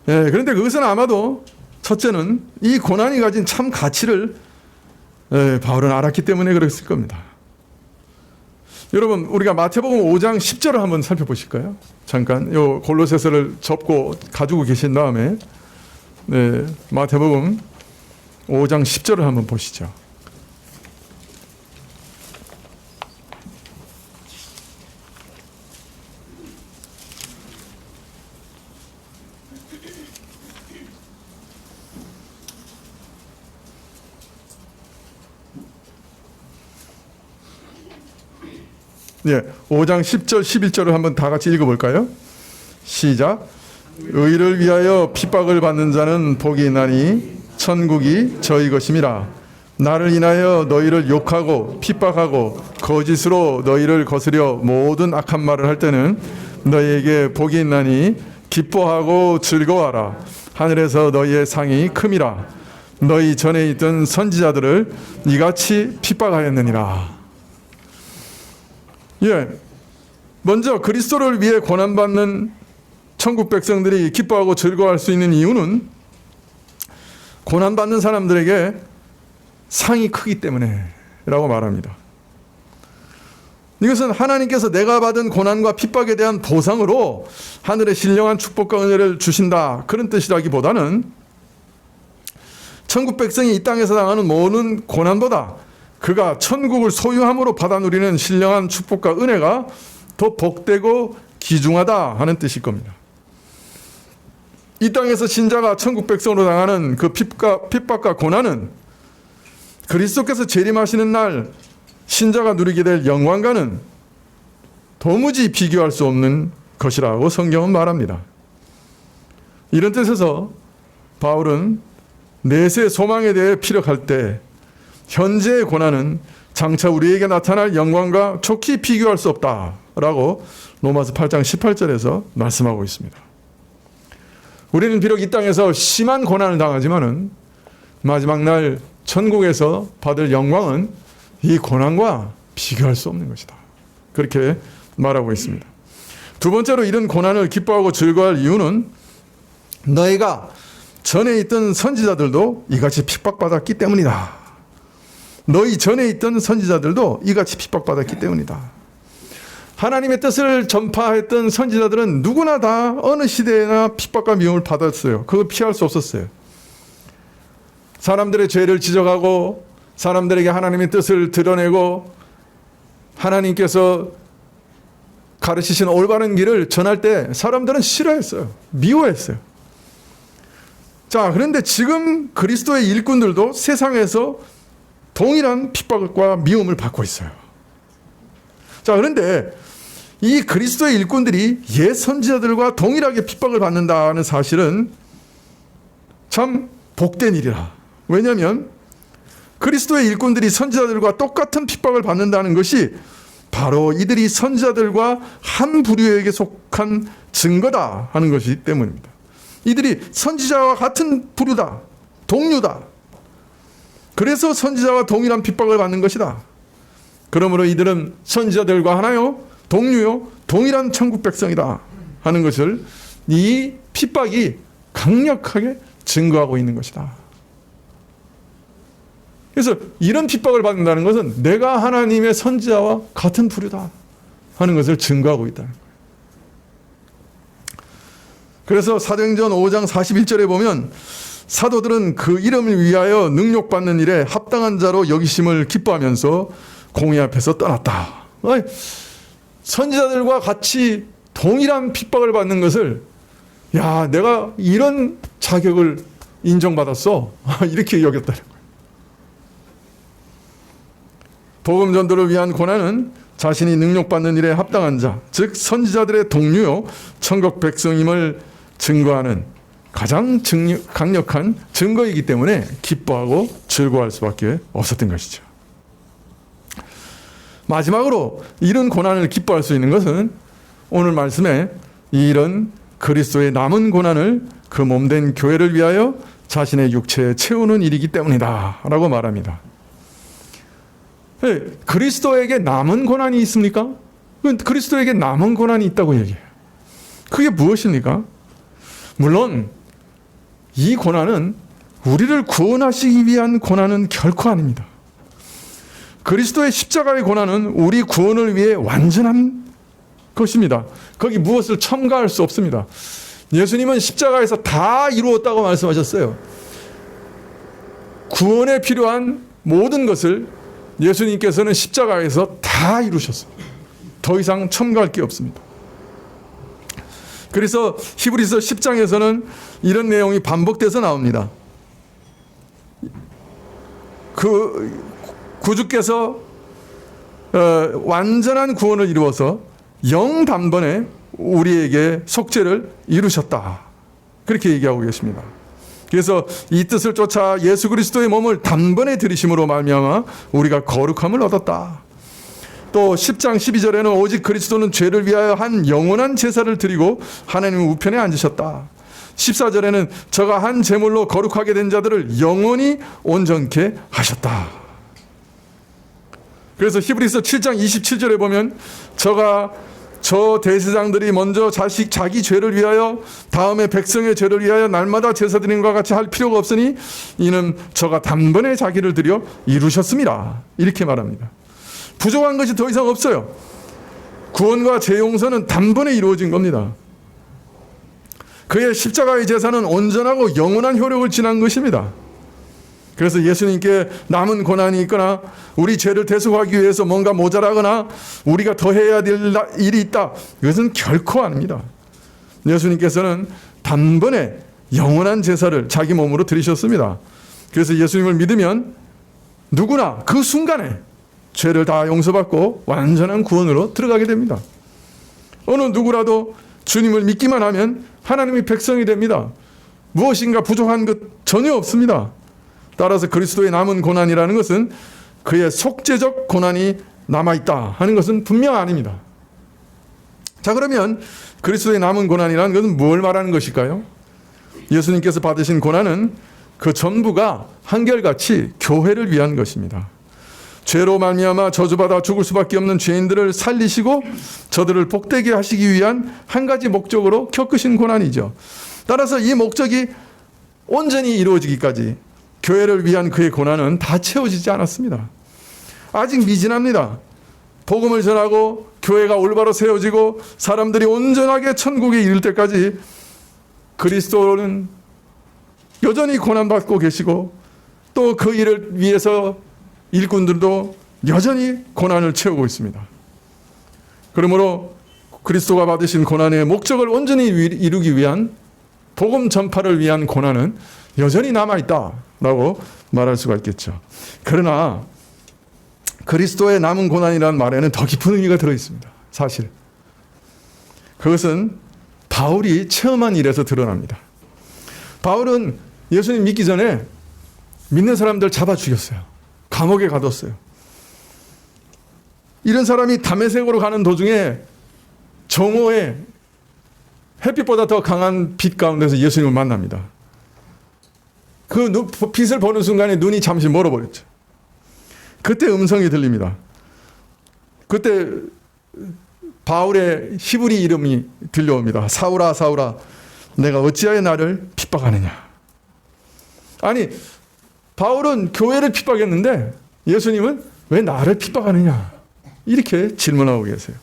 A: 그런데 그것은 아마도 첫째는 이 고난이 가진 참 가치를 바울은 알았기 때문에 그랬을 겁니다. 여러분, 우리가 마태복음 5장 10절을 한번 살펴보실까요? 잠깐 요 골로새서를 접고 가지고 계신 다음에 마태복음 5장 10절을 한번 보시죠. 네, 5장 10절, 11절을 한번 다 같이 읽어볼까요? 시작. 의를 위하여 핍박을 받는 자는 복이 있나니 천국이 저희 것임이라. 나를 인하여 너희를 욕하고 핍박하고 거짓으로 너희를 거스려 모든 악한 말을 할 때는 너희에게 복이 있나니 기뻐하고 즐거워하라. 하늘에서 너희의 상이 큼이라. 너희 전에 있던 선지자들을 이같이 핍박하였느니라. 먼저 그리스도를 위해 고난받는 천국 백성들이 기뻐하고 즐거워할 수 있는 이유는 고난받는 사람들에게 상이 크기 때문에 라고 말합니다. 이것은 하나님께서 내가 받은 고난과 핍박에 대한 보상으로 하늘의 신령한 축복과 은혜를 주신다, 그런 뜻이라기보다는 천국 백성이 이 땅에서 당하는 모든 고난보다 그가 천국을 소유함으로 받아 누리는 신령한 축복과 은혜가 더 복되고 귀중하다 하는 뜻일 겁니다. 이 땅에서 신자가 천국 백성으로 당하는 그 핍박과 고난은 그리스도께서 재림하시는 날 신자가 누리게 될 영광과는 도무지 비교할 수 없는 것이라고 성경은 말합니다. 이런 뜻에서 바울은 내세 소망에 대해 피력할 때 현재의 고난은 장차 우리에게 나타날 영광과 좋게 비교할 수 없다라고 로마서 8장 18절에서 말씀하고 있습니다. 우리는 비록 이 땅에서 심한 고난을 당하지만은 마지막 날 천국에서 받을 영광은 이 고난과 비교할 수 없는 것이다, 그렇게 말하고 있습니다. 두 번째로 이런 고난을 기뻐하고 즐거워할 이유는 너희가 전에 있던 선지자들도 이같이 핍박받았기 때문이다. 너희 전에 있던 선지자들도 이같이 핍박받았기 때문이다. 하나님의 뜻을 전파했던 선지자들은 누구나 다 어느 시대에나 핍박과 미움을 받았어요. 그걸 피할 수 없었어요. 사람들의 죄를 지적하고 사람들에게 하나님의 뜻을 드러내고 하나님께서 가르치신 올바른 길을 전할 때 사람들은 싫어했어요. 미워했어요. 자, 그런데 지금 그리스도의 일꾼들도 세상에서 동일한 핍박과 미움을 받고 있어요. 자, 그런데 이 그리스도의 일꾼들이 옛 선지자들과 동일하게 핍박을 받는다는 사실은 참 복된 일이라. 왜냐하면 그리스도의 일꾼들이 선지자들과 똑같은 핍박을 받는다는 것이 바로 이들이 선지자들과 한 부류에게 속한 증거다 하는 것이기 때문입니다. 이들이 선지자와 같은 부류다, 동류다. 그래서 선지자와 동일한 핍박을 받는 것이다. 그러므로 이들은 선지자들과 하나요, 동류요, 동일한 천국 백성이다 하는 것을 이 핍박이 강력하게 증거하고 있는 것이다. 그래서 이런 핍박을 받는다는 것은 내가 하나님의 선지자와 같은 부류다 하는 것을 증거하고 있다는 거예요. 그래서 사도행전 5장 41절에 보면 사도들은 그 이름을 위하여 능욕받는 일에 합당한 자로 여기심을 기뻐하면서 공회 앞에서 떠났다. 선지자들과 같이 동일한 핍박을 받는 것을 야, 내가 이런 자격을 인정받았어. 이렇게 여겼다는 거예요. 복음 전도를 위한 고난은 자신이 능력받는 일에 합당한 자, 즉 선지자들의 동료요 천국 백성임을 증거하는 가장 강력한 증거이기 때문에 기뻐하고 즐거워할 수밖에 없었던 것이죠. 마지막으로 이런 고난을 기뻐할 수 있는 것은 오늘 말씀에 이런 그리스도의 남은 고난을 그 몸된 교회를 위하여 자신의 육체에 채우는 일이기 때문이다 라고 말합니다. 그리스도에게 남은 고난이 있습니까? 그리스도에게 남은 고난이 있다고 얘기해요. 그게 무엇입니까? 물론 이 고난은 우리를 구원하시기 위한 고난은 결코 아닙니다. 그리스도의 십자가의 고난은 우리 구원을 위해 완전한 것입니다. 거기 무엇을 첨가할 수 없습니다. 예수님은 십자가에서 다 이루었다고 말씀하셨어요. 구원에 필요한 모든 것을 예수님께서는 십자가에서 다 이루셨어요. 더 이상 첨가할 게 없습니다. 그래서 히브리서 10장에서는 이런 내용이 반복돼서 나옵니다. 그 구주께서 완전한 구원을 이루어서 영 단번에 우리에게 속죄를 이루셨다. 그렇게 얘기하고 계십니다. 그래서 이 뜻을 쫓아 예수 그리스도의 몸을 단번에 들이심으로 말미암아 우리가 거룩함을 얻었다. 또 10장 12절에는 오직 그리스도는 죄를 위하여 한 영원한 제사를 드리고 하나님 우편에 앉으셨다. 14절에는 저가 한 제물로 거룩하게 된 자들을 영원히 온전케 하셨다. 그래서 히브리서 7장 27절에 보면 저가 저 대제사장들이 먼저 자기 죄를 위하여 다음에 백성의 죄를 위하여 날마다 제사 드림과 같이 할 필요가 없으니 이는 저가 단번에 자기를 드려 이루셨습니다. 이렇게 말합니다. 부족한 것이 더 이상 없어요. 구원과 죄 용서는 단번에 이루어진 겁니다. 그의 십자가의 제사는 온전하고 영원한 효력을 지난 것입니다. 그래서 예수님께 남은 고난이 있거나 우리 죄를 대속하기 위해서 뭔가 모자라거나 우리가 더 해야 될 일이 있다. 이것은 결코 아닙니다. 예수님께서는 단번에 영원한 제사를 자기 몸으로 드리셨습니다. 그래서 예수님을 믿으면 누구나 그 순간에 죄를 다 용서받고 완전한 구원으로 들어가게 됩니다. 어느 누구라도 주님을 믿기만 하면 하나님의 백성이 됩니다. 무엇인가 부족한 것 전혀 없습니다. 따라서 그리스도의 남은 고난이라는 것은 그의 속죄적 고난이 남아있다 하는 것은 분명 아닙니다. 자, 그러면 그리스도의 남은 고난이라는 것은 뭘 말하는 것일까요? 예수님께서 받으신 고난은 그 전부가 한결같이 교회를 위한 것입니다. 죄로 말미암아 저주받아 죽을 수밖에 없는 죄인들을 살리시고 저들을 복되게 하시기 위한 한 가지 목적으로 겪으신 고난이죠. 따라서 이 목적이 온전히 이루어지기까지 교회를 위한 그의 고난은 다 채워지지 않았습니다. 아직 미진합니다. 복음을 전하고 교회가 올바로 세워지고 사람들이 온전하게 천국에 이를 때까지 그리스도는 여전히 고난받고 계시고 또 그 일을 위해서 일꾼들도 여전히 고난을 채우고 있습니다. 그러므로 그리스도가 받으신 고난의 목적을 온전히 이루기 위한 복음 전파를 위한 고난은 여전히 남아있다라고 말할 수가 있겠죠. 그러나 그리스도의 남은 고난이라는 말에는 더 깊은 의미가 들어있습니다. 사실 그것은 바울이 체험한 일에서 드러납니다. 바울은 예수님 믿기 전에 믿는 사람들 잡아 죽였어요. 감옥에 가뒀어요. 이런 사람이 다메섹으로 가는 도중에 정오에 햇빛보다 더 강한 빛 가운데서 예수님을 만납니다. 그 빛을 보는 순간에 눈이 잠시 멀어버렸죠. 그때 음성이 들립니다. 그때 바울의 히브리 이름이 들려옵니다. 사울아 사울아 내가 어찌하여 나를 핍박하느냐. 아니 바울은 교회를 핍박했는데 예수님은 왜 나를 핍박하느냐 이렇게 질문하고 계세요.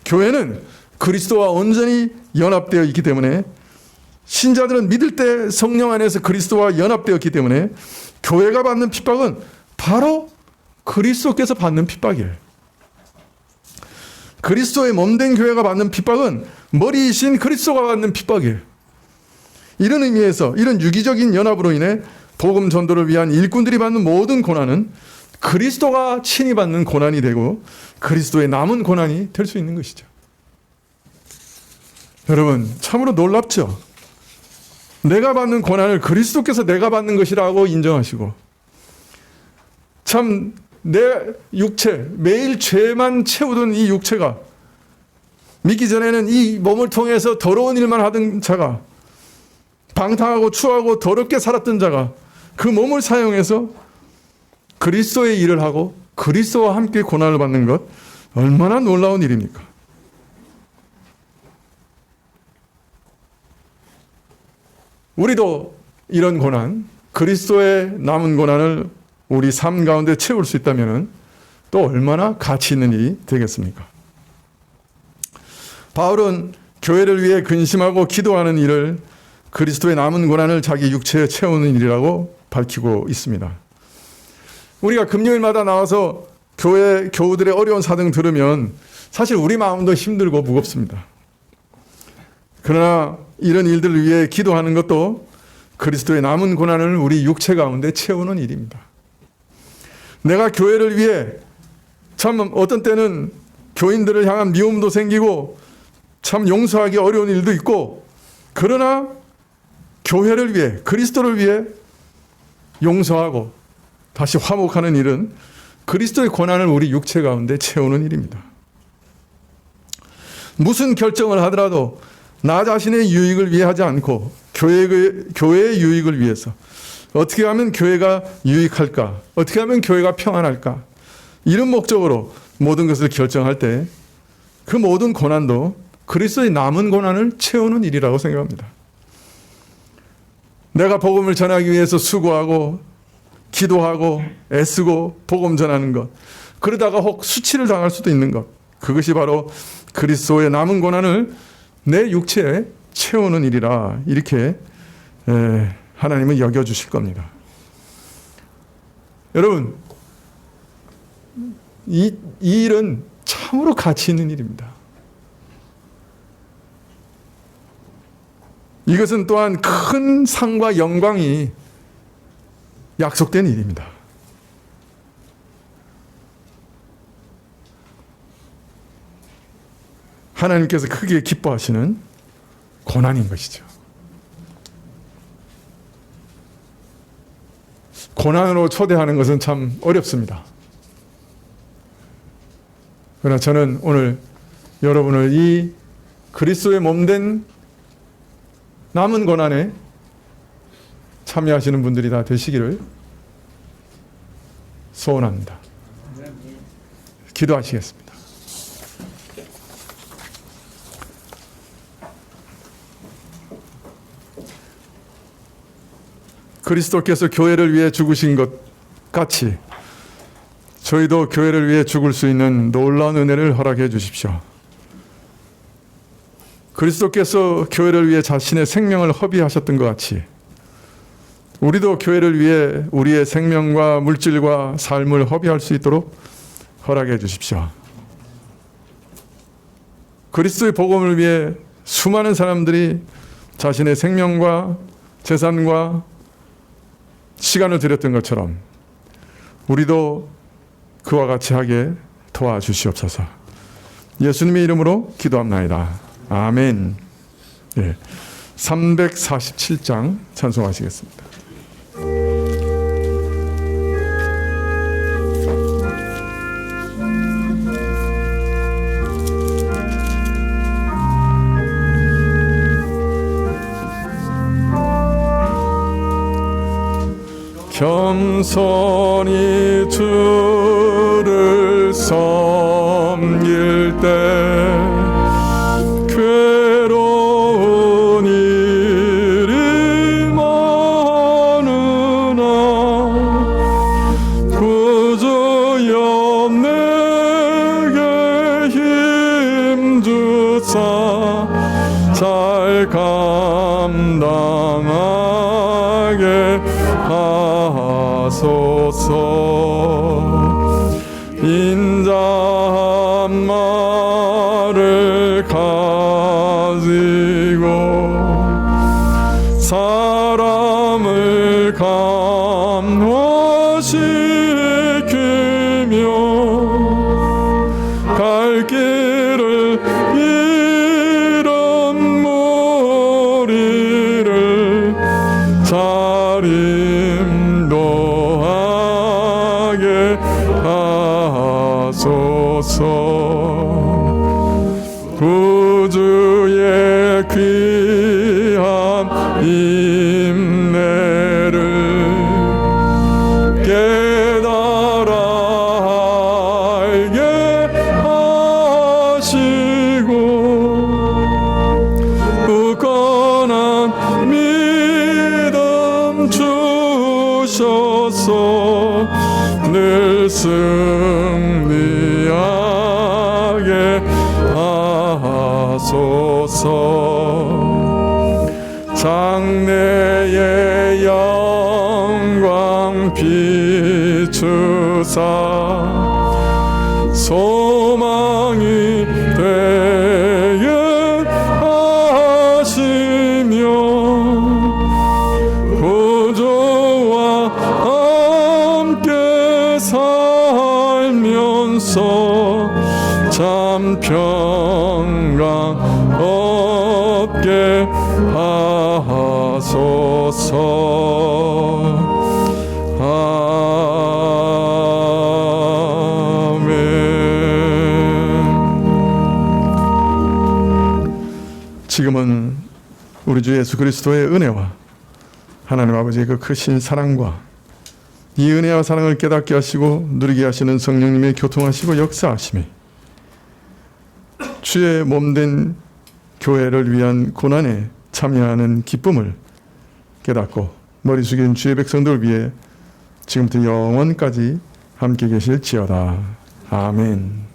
A: 교회는 그리스도와 온전히 연합되어 있기 때문에 신자들은 믿을 때 성령 안에서 그리스도와 연합되었기 때문에 교회가 받는 핍박은 바로 그리스도께서 받는 핍박이에요. 그리스도의 몸된 교회가 받는 핍박은 머리이신 그리스도가 받는 핍박이에요. 이런 의미에서 이런 유기적인 연합으로 인해 복음 전도를 위한 일꾼들이 받는 모든 고난은 그리스도가 친히 받는 고난이 되고 그리스도의 남은 고난이 될 수 있는 것이죠. 여러분 참으로 놀랍죠? 내가 받는 고난을 그리스도께서 내가 받는 것이라고 인정하시고 참 내 육체 매일 죄만 채우던 이 육체가 믿기 전에는 이 몸을 통해서 더러운 일만 하던 자가 방탕하고 추하고 더럽게 살았던 자가 그 몸을 사용해서 그리스도의 일을 하고 그리스도와 함께 고난을 받는 것 얼마나 놀라운 일입니까? 우리도 이런 고난, 그리스도의 남은 고난을 우리 삶 가운데 채울 수 있다면 또 얼마나 가치 있는 일이 되겠습니까? 바울은 교회를 위해 근심하고 기도하는 일을 그리스도의 남은 고난을 자기 육체에 채우는 일이라고 밝히고 있습니다. 우리가 금요일마다 나와서 교회 교우들의 어려운 사정 들으면 사실 우리 마음도 힘들고 무겁습니다. 그러나 이런 일들을 위해 기도하는 것도 그리스도의 남은 고난을 우리 육체 가운데 채우는 일입니다. 내가 교회를 위해 참 어떤 때는 교인들을 향한 미움도 생기고 참 용서하기 어려운 일도 있고 그러나 교회를 위해 그리스도를 위해 용서하고 다시 화목하는 일은 그리스도의 고난을 우리 육체 가운데 채우는 일입니다. 무슨 결정을 하더라도 나 자신의 유익을 위해 하지 않고 교회의 유익을 위해서 어떻게 하면 교회가 유익할까? 어떻게 하면 교회가 평안할까? 이런 목적으로 모든 것을 결정할 때 그 모든 고난도 그리스도의 남은 고난을 채우는 일이라고 생각합니다. 내가 복음을 전하기 위해서 수고하고 기도하고 애쓰고 복음 전하는 것 그러다가 혹 수치를 당할 수도 있는 것 그것이 바로 그리스도의 남은 고난을 내 육체에 채우는 일이라 이렇게 하나님은 여겨주실 겁니다. 여러분 이 일은 참으로 가치 있는 일입니다. 이것은 또한 큰 상과 영광이 약속된 일입니다. 하나님께서 크게 기뻐하시는 고난인 것이죠. 고난으로 초대하는 것은 참 어렵습니다. 그러나 저는 오늘 여러분을 이 그리스도의 몸된 남은 고난에 참여하시는 분들이 다 되시기를 소원합니다. 기도하시겠습니다. 그리스도께서 교회를 위해 죽으신 것 같이 저희도 교회를 위해 죽을 수 있는 놀라운 은혜를 허락해 주십시오. 그리스도께서 교회를 위해 자신의 생명을 허비하셨던 것 같이 우리도 교회를 위해 우리의 생명과 물질과 삶을 허비할 수 있도록 허락해 주십시오. 그리스도의 복음을 위해 수많은 사람들이 자신의 생명과 재산과 시간을 드렸던 것처럼 우리도 그와 같이 하게 도와주시옵소서. 예수님의 이름으로 기도합나이다. 아멘. 예, 347장 찬송하시겠습니다. 겸손히 주를 섬길 때 괴로운 일이 많으나 구주여 내게 힘 주사 잘 감당하게 하소서. 인자한 말을 가지고 사람을 감화시키며 갈 길을 잃은 무리를 잘 인도하게 하소서. 구주의 귀한 인내를 깨달아 알게 하시고 굳건한 믿음 주셔서 늘 승리하게 하소서. 장래의 영광 비추사 소망이 되게 하시며 구주와 함께 살면서 참 평강 얻게 하소서. 아멘. 지금은 우리 주 예수 그리스도의 은혜와 하나님 아버지의 그 크신 사랑과 이 은혜와 사랑을 깨닫게 하시고 누리게 하시는 성령님의 교통하시고 역사하심이 주의 몸된 교회를 위한 고난에 참여하는 기쁨을 깨닫고 머리 숙인 주의 백성들 위해 지금부터 영원까지 함께 계실지어다. 아멘.